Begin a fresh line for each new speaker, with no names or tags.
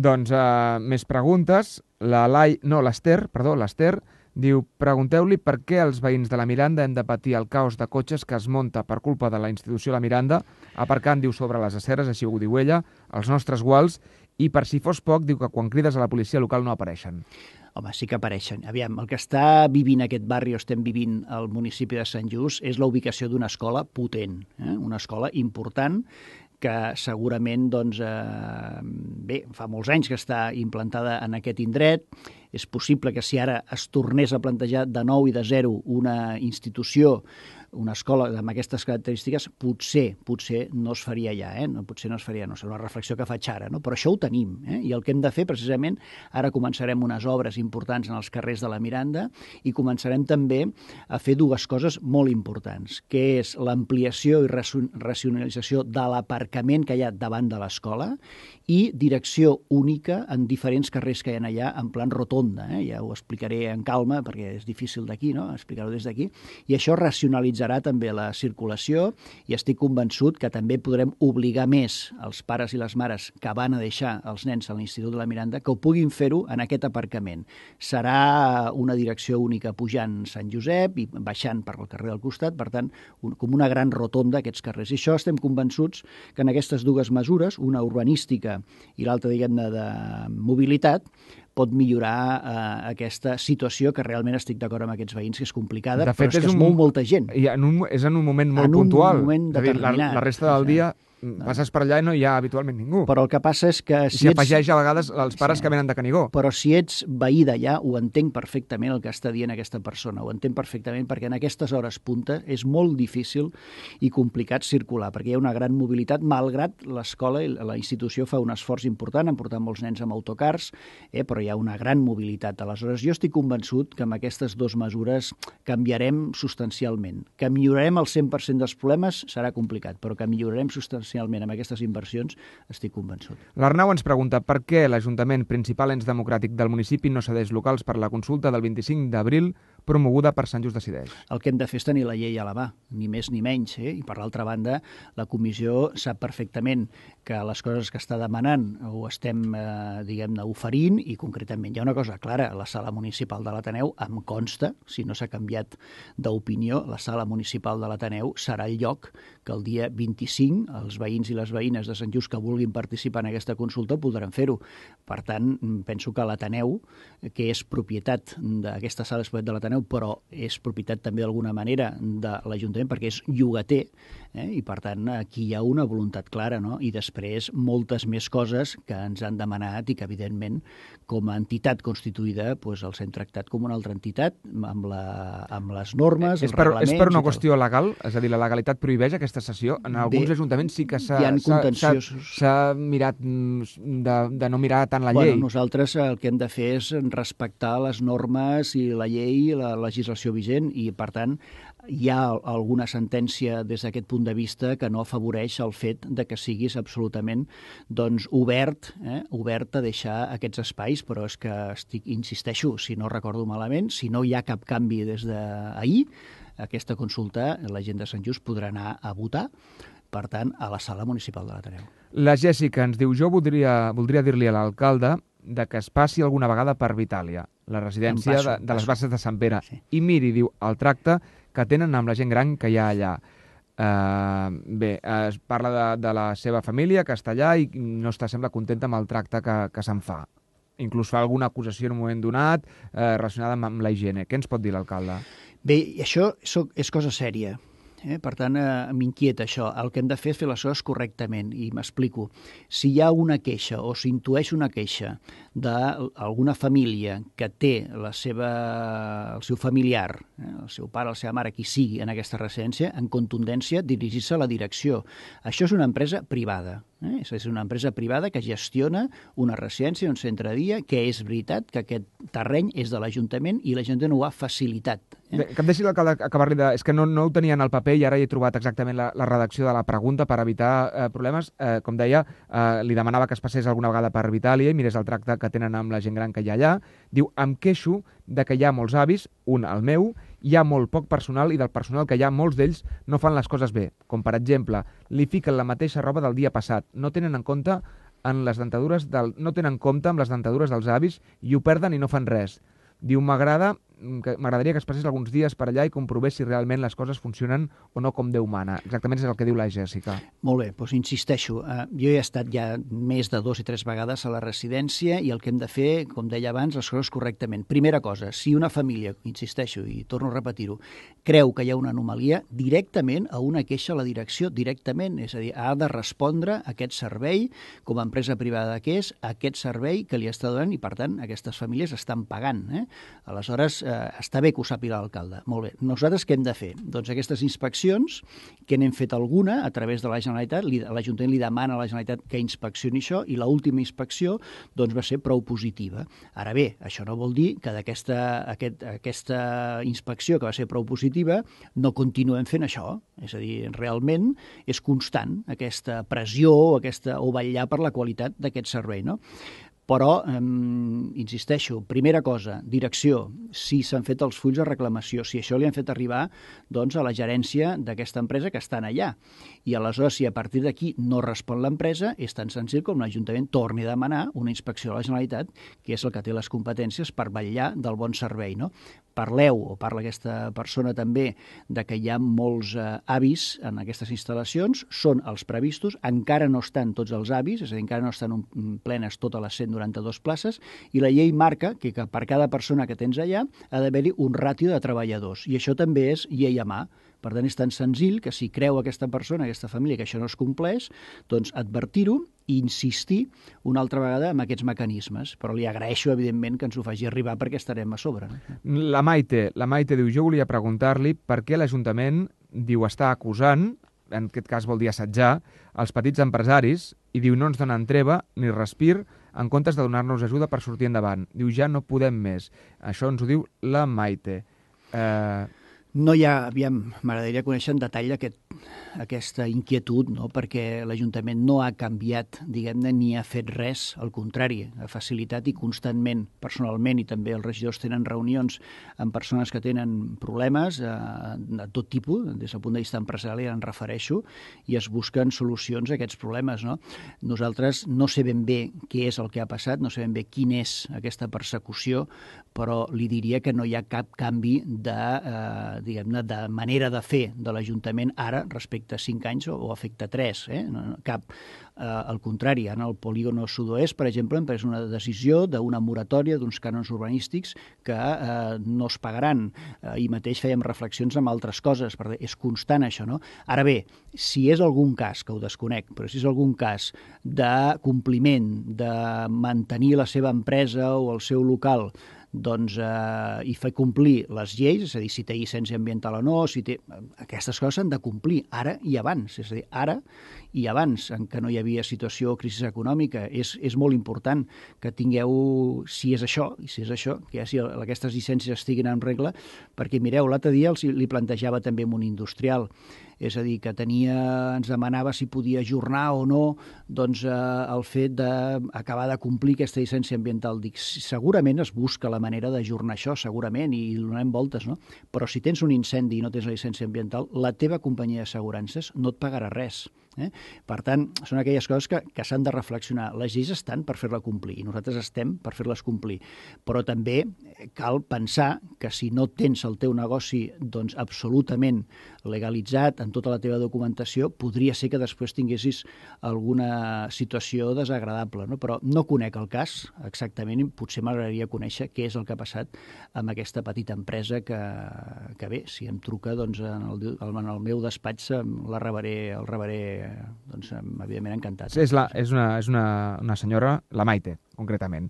Doncs més preguntes. L'Ester diu, pregunteu-li per què els veïns de la Miranda hem de patir el caos de cotxes que es munta per culpa de la institució La Miranda, aparcant, diu, sobre les aceres, així ho diu ella, els nostres guals, i per si fos poc, diu que quan crides a la policia local no apareixen.
Home, sí que apareixen. Aviam, el que està vivint aquest barri, o estem vivint al municipi de Sant Just, és la ubicació d'una escola potent, una escola important, que segurament, doncs, bé, fa molts anys que està implantada en aquest indret. És possible que si ara es tornés a plantejar de nou i de zero una institució, una escola amb aquestes característiques, potser no es faria ja, potser no es faria, no sé, una reflexió que faig ara, no? Però això ho tenim, i el que hem de fer, precisament, ara començarem unes obres importants en els carrers de la Miranda i començarem també a fer dues coses molt importants, que és l'ampliació i racionalització de l'aparcament que hi ha davant de l'escola i direcció única en diferents carrers que hi ha allà en plan rotonda, ja ho explicaré en calma perquè és difícil d'aquí, no? Explicar-ho des d'aquí, i això racionalitzarà també la circulació i estic convençut que també podrem obligar més els pares i les mares que van a deixar els nens a l'Institut de la Miranda que ho puguin fer-ho en aquest aparcament. Serà una direcció única pujant Sant Josep i baixant per el carrer del costat, per tant, com una gran rotonda aquests carrers. I això estem convençuts que en aquestes dues mesures, una urbanística i l'altra, diguem-ne, de mobilitat, pot millorar aquesta situació que realment estic d'acord amb aquests veïns, que és complicada, però és que es mou molta gent.
És en un moment molt puntual.
En un moment determinat.
La resta del dia passes per allà i no hi ha habitualment ningú.
Però el que passa és que
si afegeix a vegades els pares que venen de Canigó.
Però si ets veí d'allà, ho entenc perfectament el que està dient aquesta persona, ho entenc perfectament, perquè en aquestes hores punta és molt difícil i complicat circular, perquè hi ha una gran mobilitat, malgrat l'escola i la institució fa un esforç important, han portat molts nens amb autocars, però hi ha una gran mobilitat. Aleshores, jo estic convençut que amb aquestes dues mesures canviarem substancialment. Que millorarem el 100% dels problemes serà complicat, però que millorarem substancialment amb aquestes inversions, estic convençut.
L'Arnau ens pregunta per què l'Ajuntament, principal ens democràtic del municipi, no cedeix locals per la consulta del 25 d'abril promoguda per Sant Just Decideix.
El que hem de fer és tenir la llei a la mà, ni més ni menys. I per l'altra banda, la comissió sap perfectament que les coses que està demanant ho estem, diguem-ne, oferint, i concretament hi ha una cosa clara, la sala municipal de l'Ateneu em consta, si no s'ha canviat d'opinió, la sala municipal de l'Ateneu serà el lloc que el dia 25 els veïns i les veïnes de Sant Just que vulguin participar en aquesta consulta podran fer-ho. Per tant, penso que l'Ateneu, que és propietat d'aquesta sala de l'Ateneu, però és propietat també d'alguna manera de l'Ajuntament perquè és llogater, i per tant aquí hi ha una voluntat clara, no? I després moltes més coses que ens han demanat i que evidentment com a entitat constituïda els hem tractat com una altra entitat amb les normes, els reglaments...
És per una qüestió legal? És a dir, la legalitat prohibeix aquesta sessió? En alguns ajuntaments sí que s'ha mirat de no mirar tant la llei.
Nosaltres el que hem de fer és respectar les normes i la llei i la legislació vigent i, per tant, hi ha alguna sentència des d'aquest punt de vista que no afavoreix el fet de que siguis absolutament obert a deixar aquests espais, però és que insisteixo, si no recordo malament, si no hi ha cap canvi des d'ahir, aquesta consulta la gent de Sant Just podrà anar a votar, per tant, a la sala municipal de l'Ateneu.
La Jèssica ens diu, jo voldria dir-li a l'alcalde que es passi alguna vegada per Vitàlia, la residència de les Basses de Sant Pere, i miri, diu, el tracte que tenen amb la gent gran que hi ha allà. Bé, es parla de la seva família que està allà i no està, sembla, contenta amb el tracte que se'n fa. Inclús fa alguna acusació en un moment donat relacionada amb la higiene. Què ens pot dir l'alcalde?
Bé, això és cosa sèria. Per tant, m'inquieta això. El que hem de fer és fer les coses correctament, i m'explico. Si hi ha una queixa o s'intueix una queixa d'alguna família que té el seu familiar, el seu pare, la seva mare, qui sigui en aquesta residència, en contundència dirigir-se a la direcció. Això és una empresa privada. És una empresa privada que gestiona una residència, un centre de dia, que és veritat que aquest terreny és de l'Ajuntament i l'Ajuntament ho ha facilitat.
Que em deixi l'alcalde acabar-li de... És que no ho tenia en el paper i ara he trobat exactament la redacció de la pregunta per evitar problemes. Com deia, li demanava que es passés alguna vegada per Vitàlia i mirés el tracte que tenen amb la gent gran que hi ha allà. Diu, em queixo de que hi ha molts avis, un el meu, hi ha molt poc personal i del personal que hi ha, molts d'ells no fan les coses bé. Com, per exemple, li fiquen la mateixa roba del dia passat. No tenen en compte en les dentadures no tenen compte amb les dentadures dels avis i ho perden i no fan res. Diu, m'agradaria que es passés alguns dies per allà i comprovés si realment les coses funcionen o no com Déu mana. Exactament és el que diu la Jèssica.
Molt bé, doncs insisteixo. Jo he estat ja més de 2 i 3 vegades a la residència i el que hem de fer, com deia abans, les coses correctament. Primera cosa, si una família, insisteixo i torno a repetir-ho, creu que hi ha una anomalia, directament a una queixa a la direcció, directament, és a dir, ha de respondre a aquest servei, com a empresa privada que és, a aquest servei que li està donant i, per tant, aquestes famílies estan pagant. Aleshores, està bé que ho sàpiga l'alcalde. Molt bé. Nosaltres què hem de fer? Doncs aquestes inspeccions, que n'hem fet alguna a través de la Generalitat, l'Ajuntament li demana a la Generalitat que inspeccioni això i l'última inspecció doncs, va ser prou positiva. Ara bé, això no vol dir que d'aquesta inspecció que va ser prou positiva no continuem fent això. És a dir, realment és constant aquesta pressió o vetllar per la qualitat d'aquest servei, no? Però, insisteixo, primera cosa, direcció, si s'han fet els fulls de reclamació, si això li han fet arribar doncs, a la gerència d'aquesta empresa que estan allà. I aleshores, si a partir d'aquí no respon l'empresa, és tan senzill com l'Ajuntament torni a demanar una inspecció a la Generalitat, que és el que té les competències per vetllar del bon servei, no? Parleu, o parla aquesta persona també, de que hi ha molts avis en aquestes instal·lacions, són els previstos, encara no estan tots els avis, és a dir, encara no estan plenes totes les 192 places, i la llei marca que per cada persona que tens allà ha d'haver-hi un ràtio de treballadors, i això també és llei a mà. Per tant, és tan senzill que si creu aquesta persona, aquesta família, que això no es compleix, doncs advertir-ho i insistir una altra vegada en aquests mecanismes. Però li agraeixo, evidentment, que ens ho faci arribar perquè estarem a sobre.
La Maite diu, jo volia preguntar-li per què l'Ajuntament, diu, està acusant, en aquest cas vol dir assetjar, els petits empresaris, i diu, no ens donen treva ni respir en comptes de donar-nos ajuda per sortir endavant. Diu, ja no podem més. Això ens ho diu la Maite.
No hi ha, m'agradaria conèixer en detall aquesta inquietud, no? Perquè l'Ajuntament no ha canviat, diguem-ne, ni ha fet res, al contrari, ha facilitat i constantment, personalment, i també els regidors tenen reunions amb persones que tenen problemes de tot tipus, des del punt de vista empresarial en refereixo, i es busquen solucions a aquests problemes, no? Nosaltres no sé ben bé què és el que ha passat, no sé ben bé quina és aquesta persecució, però li diria que no hi ha cap canvi diguem-ne, de manera de fer de l'Ajuntament ara respecte a 5 anys o afecte a 3. Cap. Al contrari, en el polígono sud-oest, per exemple, hem pres una decisió d'una moratòria d'uns cànons urbanístics que no es pagaran. Ahir mateix fèiem reflexions amb altres coses, perquè és constant això, no? Ara bé, si és algun cas, que ho desconec, però si és algun cas de compliment, de mantenir la seva empresa o el seu local doncs, i fer complir les lleis, és a dir, si té llicència ambiental o no, aquestes coses s'han de complir ara i abans, és a dir, ara i abans, en què no hi havia situació o crisi econòmica. És molt important que tingueu, si és això, que ja si aquestes llicències estiguin en regla, perquè mireu, l'altre dia li plantejava també amb un industrial, és a dir, que ens demanava si podia ajornar o no doncs, el fet d'acabar de complir aquesta llicència ambiental. Dic, segurament es busca la manera d'ajornar això, segurament, i donem voltes, no? Però si tens un incendi i no tens la llicència ambiental, la teva companyia d'assegurances no et pagarà res. Per tant, són aquelles coses que s'han de reflexionar. Les lleis estan per fer-la complir i nosaltres estem per fer-les complir. Però també cal pensar que si no tens el teu negoci doncs, absolutament legalitzat en tota la teva documentació, podria ser que després tinguessis alguna situació desagradable, no? Però no conec el cas exactament i potser m'agradaria conèixer què és el que ha passat amb aquesta petita empresa que bé, si em truca doncs, en el meu despatx el rebré doncs, evidentment encantat.
És una senyora, la Maite, concretament.